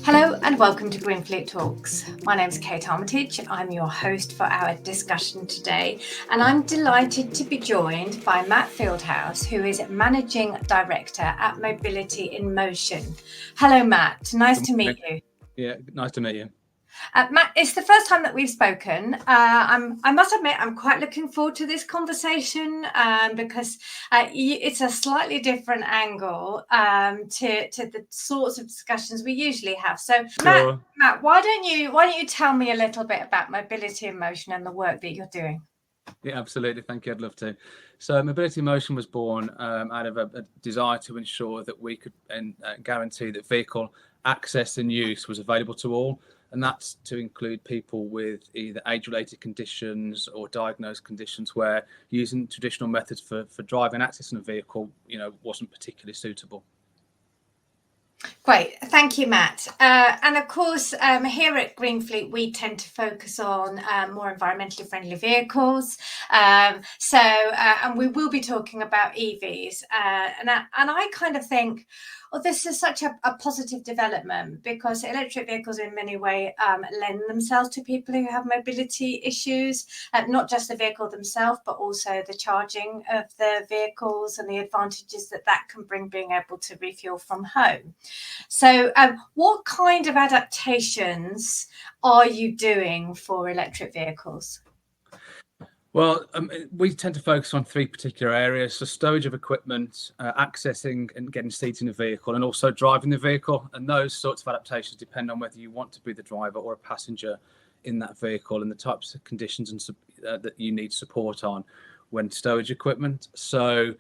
Hello and welcome to GreenFleet Talks. My name is Kate Armitage. I'm your host for our discussion today, and I'm delighted to be joined by Matt Fieldhouse, who is Managing Director at Mobility in Motion. Hello, Matt. Nice to meet you. Yeah, nice to meet you. Matt, it's the first time that we've spoken. I must admit, I'm quite looking forward to this conversation because it's a slightly different angle to the sorts of discussions we usually have. So, Sure. Matt, why don't you tell me a little bit about Mobility in Motion and the work that you're doing? Yeah, absolutely. Thank you. I'd love to. So Mobility in Motion was born out of a desire to ensure that we could guarantee that vehicle access and use was available to all. And that's to include people with either age-related conditions or diagnosed conditions where using traditional methods for driving and accessing a vehicle, wasn't particularly suitable. Great, thank you, Matt. And of course, here at GreenFleet, we tend to focus on more environmentally friendly vehicles. And we will be talking about EVs. And I kind of think, oh, this is such a positive development because electric vehicles in many ways lend themselves to people who have mobility issues, not just the vehicle themselves, but also the charging of the vehicles and the advantages that can bring being able to refuel from home. So what kind of adaptations are you doing for electric vehicles? Well, we tend to focus on three particular areas. So storage of equipment, accessing and getting seats in the vehicle, and also driving the vehicle. And those sorts of adaptations depend on whether you want to be the driver or a passenger in that vehicle and the types of conditions and that you need support on when storage equipment. So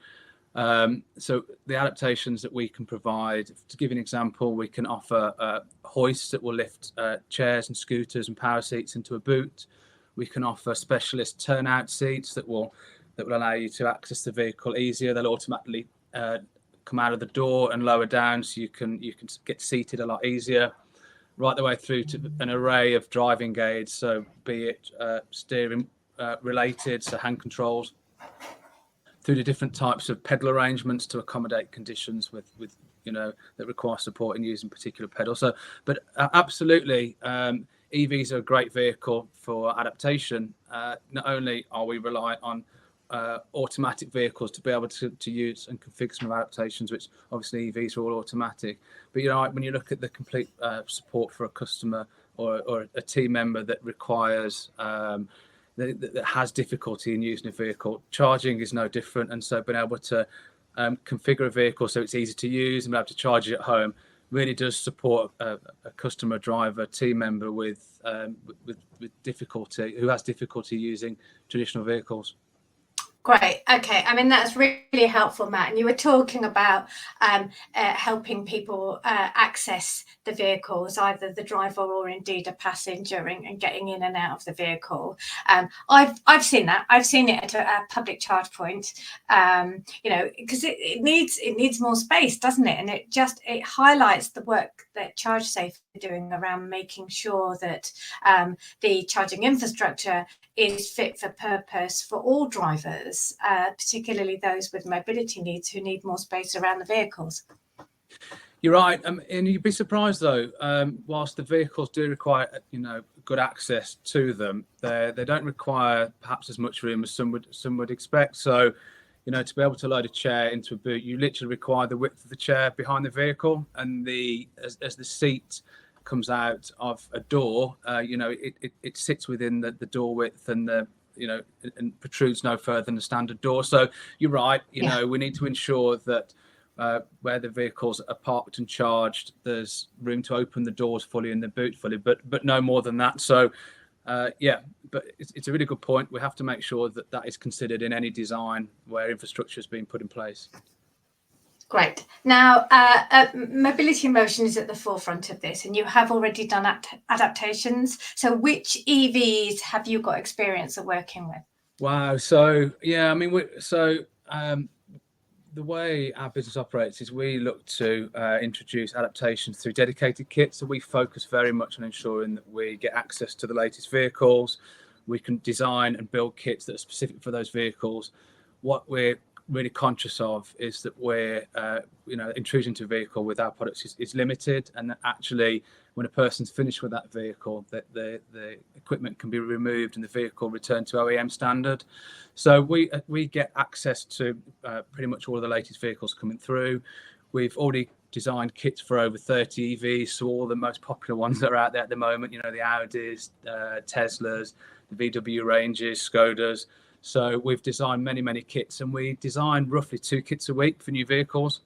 the adaptations that we can provide, to give you an example, we can offer hoists that will lift chairs and scooters and power seats into a boot. We can offer specialist turnout seats that will allow you to access the vehicle easier. They'll automatically come out of the door and lower down, so you can get seated a lot easier. Right the way through to an array of driving aids, so be it steering related, so hand controls, through the different types of pedal arrangements to accommodate conditions with that require support in using particular pedals. So, but absolutely. EVs are a great vehicle for adaptation. Not only are we reliant on automatic vehicles to be able to use and configure some adaptations, which obviously EVs are all automatic, but when you look at the complete support for a customer or a team member that requires that has difficulty in using a vehicle, charging is no different. And so being able to configure a vehicle so it's easy to use and be able to charge it at home really does support a customer, driver, team member with difficulty, who has difficulty using traditional vehicles. Great. Okay. I mean, that's really helpful, Matt. And you were talking about helping people access the vehicles, either the driver or indeed a passenger, and getting in and out of the vehicle. I've seen that. I've seen it at a public charge point. Because it needs more space, doesn't it? And it highlights the work that ChargeSafe are doing around making sure that the charging infrastructure is fit for purpose for all drivers, particularly those with mobility needs who need more space around the vehicles. You're right, and you'd be surprised though. Whilst the vehicles do require, good access to them, they don't require perhaps as much room as some would expect. So, to be able to load a chair into a boot, you literally require the width of the chair behind the vehicle, and as the seat comes out of a door, it sits within the door width and and protrudes no further than the standard door. So you're right. We need to ensure that where the vehicles are parked and charged, there's room to open the doors fully and the boot fully, but no more than that. So but it's a really good point. We have to make sure that is considered in any design where infrastructure is being put in place. Great. Now, Mobility in Motion is at the forefront of this, and you have already done adaptations. So which EVs have you got experience of working with? Wow. So, the way our business operates is we look to introduce adaptations through dedicated kits. So we focus very much on ensuring that we get access to the latest vehicles. We can design and build kits that are specific for those vehicles. What we're really conscious of is that we're, intrusion to a vehicle with our products is limited, and that actually when a person's finished with that vehicle, that the equipment can be removed and the vehicle returned to OEM standard. So we get access to pretty much all of the latest vehicles coming through. We've already designed kits for over 30 EVs, so all the most popular ones that are out there at the moment, the Audis, Teslas, the VW ranges, Skodas. So we've designed many kits, and we design roughly 2 kits a week for new vehicles.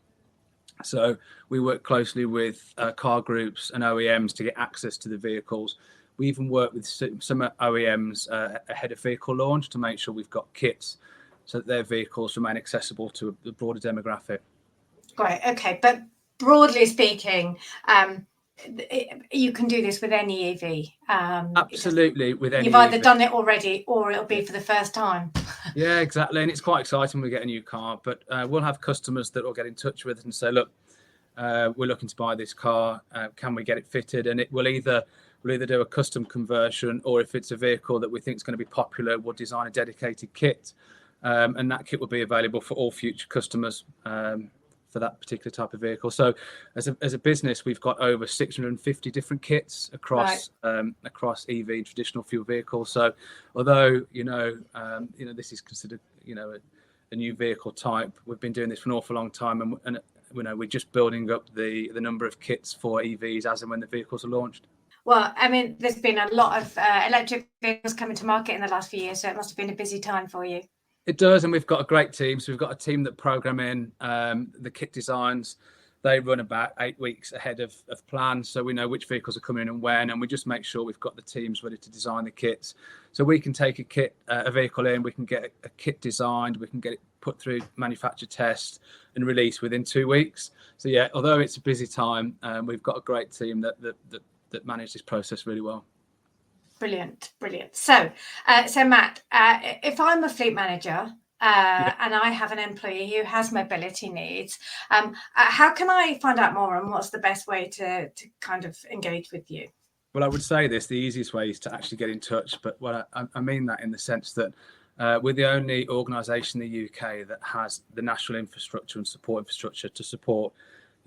So we work closely with car groups and OEMs to get access to the vehicles. We even work with some OEMs ahead of vehicle launch to make sure we've got kits so that their vehicles remain accessible to a broader demographic. Great. Okay. But broadly speaking, you can do this with any EV. Absolutely, with any You've either EV. done it already or it'll be for the first time. Yeah, exactly. And it's quite exciting when we get a new car, but we'll have customers that will get in touch with us and say, look, we're looking to buy this car. Can we get it fitted? And we'll either do a custom conversion, or if it's a vehicle that we think is going to be popular, we'll design a dedicated kit. And that kit will be available for all future customers for that particular type of vehicle. So as a business, we've got over 650 different kits across across EV and traditional fuel vehicles. So although this is considered a new vehicle type, we've been doing this for an awful long time, and we're just building up the number of kits for EVs as and when the vehicles are launched. Well, I mean, there's been a lot of electric vehicles coming to market in the last few years, so it must have been a busy time for you. It does, and we've got a great team. So we've got a team that program in the kit designs. They run about 8 weeks ahead of plan, so we know which vehicles are coming in and when, and we just make sure we've got the teams ready to design the kits. So we can take a vehicle in, we can get a kit designed, we can get it put through manufacturer test and release within 2 weeks. So yeah, although it's a busy time, we've got a great team that manage this process really well. Brilliant. So Matt, if I'm a fleet manager and I have an employee who has mobility needs, how can I find out more, and what's the best way to kind of engage with you? Well, I would say the easiest way is to actually get in touch, but I mean that in the sense that we're the only organisation in the UK that has the national infrastructure and support infrastructure to support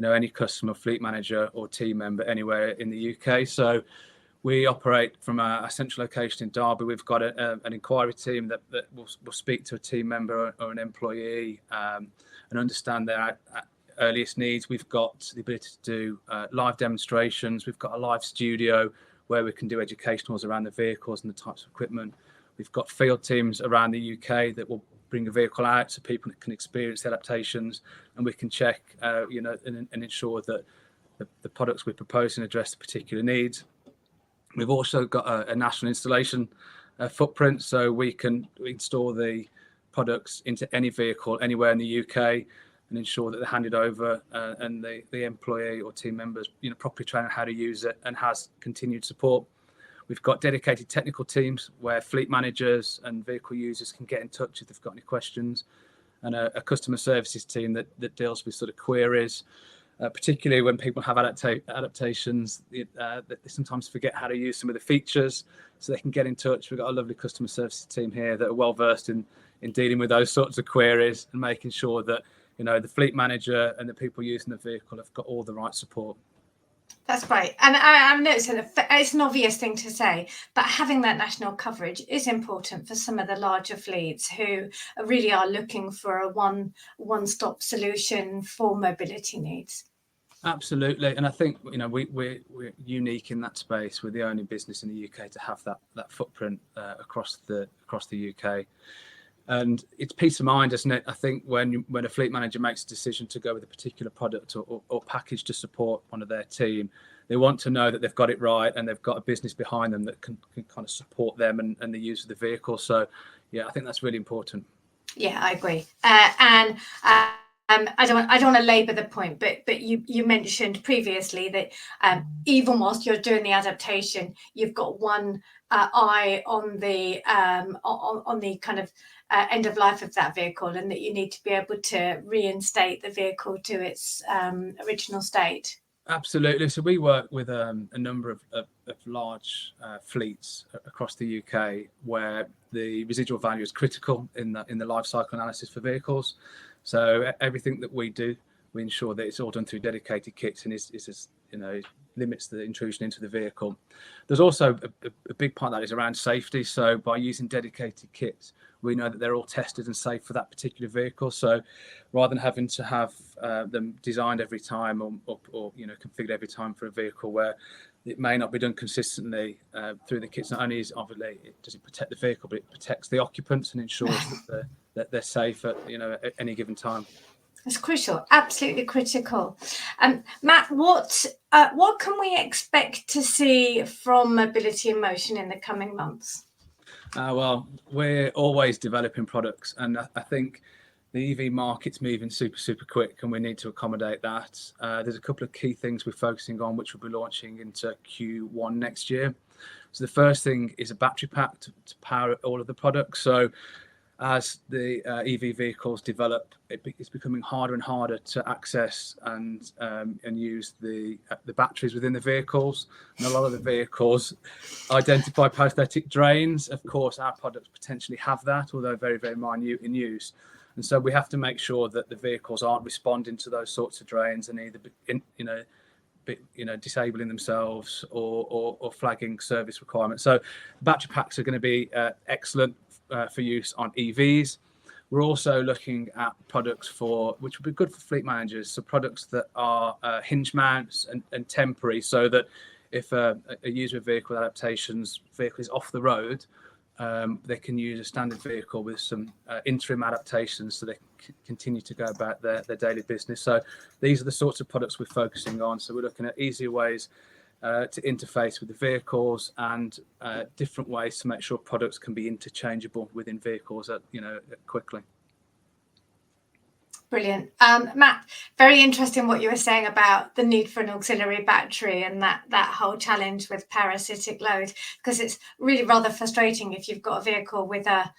any customer, fleet manager or team member anywhere in the UK. So we operate from a central location in Derby. We've got an inquiry team that will speak to a team member or an employee and understand their earliest needs. We've got the ability to do live demonstrations. We've got a live studio where we can do educationals around the vehicles and the types of equipment. We've got field teams around the UK that will bring a vehicle out so people can experience the adaptations, and we can check, and ensure that the products we're proposing address the particular needs. We've also got a national installation footprint, so we can install the products into any vehicle anywhere in the UK and ensure that they're handed over and the employee or team members properly trained on how to use it and has continued support. We've got dedicated technical teams where fleet managers and vehicle users can get in touch if they've got any questions, and a customer services team that deals with sort of queries. Particularly when people have adaptations, they sometimes forget how to use some of the features, so they can get in touch. We've got a lovely customer services team here that are well versed in dealing with those sorts of queries and making sure that the fleet manager and the people using the vehicle have got all the right support. That's great. And I'm noticing it's an obvious thing to say, but having that national coverage is important for some of the larger fleets who really are looking for a one-stop solution for mobility needs. Absolutely, and I think we're unique in that space. We're the only business in the UK to have that footprint across the UK, and it's peace of mind, isn't it? I think when a fleet manager makes a decision to go with a particular product or package to support one of their team, they want to know that they've got it right and they've got a business behind them that can kind of support them and the use of the vehicle. So yeah, I think that's really important. Yeah, I agree. I don't want to labour the point, but you mentioned previously that even whilst you're doing the adaptation, you've got one eye on the kind of end of life of that vehicle, and that you need to be able to reinstate the vehicle to its original state. Absolutely. So we work with a number of large fleets across the UK where the residual value is critical in the life cycle analysis for vehicles. So everything that we do, we ensure that it's all done through dedicated kits and is limits the intrusion into the vehicle. There's also a big part that is around safety. So by using dedicated kits, we know that they're all tested and safe for that particular vehicle. So rather than having to have them designed every time or configured every time for a vehicle where it may not be done consistently through the kits, not only is obviously does it protect the vehicle, but it protects the occupants and ensures that they're safe at any given time. It's crucial, absolutely critical. Matt, what can we expect to see from Mobility in Motion in the coming months? Well, we're always developing products, and I think the EV market's moving super quick, and we need to accommodate that. There's a couple of key things we're focusing on, which we'll be launching into Q1 next year. So the first thing is a battery pack to power all of the products. So as the EV vehicles develop, it's becoming harder and harder to access and use the batteries within the vehicles. And a lot of the vehicles identify parasitic drains. Of course, our products potentially have that, although very minute in use. And so we have to make sure that the vehicles aren't responding to those sorts of drains and either disabling themselves or flagging service requirements. So battery packs are going to be excellent for use on EVs. We're also looking at products which would be good for fleet managers. So products that are hinge mounts and temporary, so that if a user of vehicle adaptations vehicle is off the road, they can use a standard vehicle with some interim adaptations so they can continue to go about their daily business. So these are the sorts of products we're focusing on. So we're looking at easier ways to interface with the vehicles and different ways to make sure products can be interchangeable within vehicles quickly. Brilliant. Matt, very interesting what you were saying about the need for an auxiliary battery and that whole challenge with parasitic load, because it's really rather frustrating if you've got a vehicle with a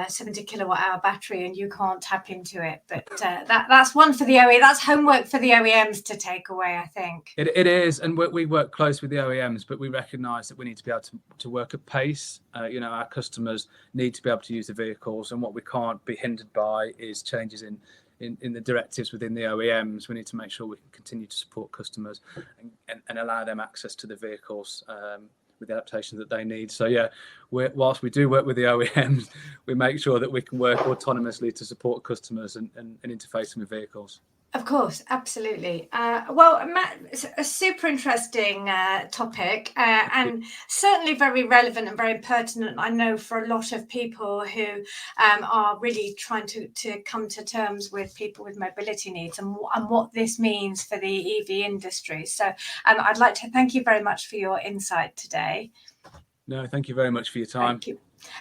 70 kilowatt hour battery and you can't tap into it. But that's one for the OE. That's homework for the OEMs to take away, I think. It is, and we work close with the OEMs, but we recognise that we need to be able to work at pace. Our customers need to be able to use the vehicles, and what we can't be hindered by is changes in the directives within the OEMs. We need to make sure we can continue to support customers and allow them access to the vehicles with the adaptations that they need. So yeah, whilst we do work with the OEMs, we make sure that we can work autonomously to support customers and interfacing with vehicles. Of course, absolutely. Well, Matt, it's a super interesting topic and certainly very relevant and very pertinent, I know, for a lot of people who are really trying to come to terms with people with mobility needs and what this means for the EV industry. So I'd like to thank you very much for your insight today. No, thank you very much for your time. Thank you.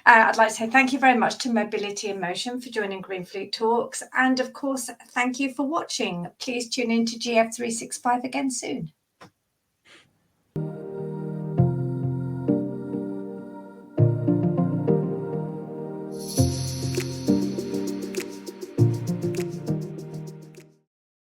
I'd like to say thank you very much to Mobility in Motion for joining GreenFleet Talks. And of course, thank you for watching. Please tune in to GF365 again soon.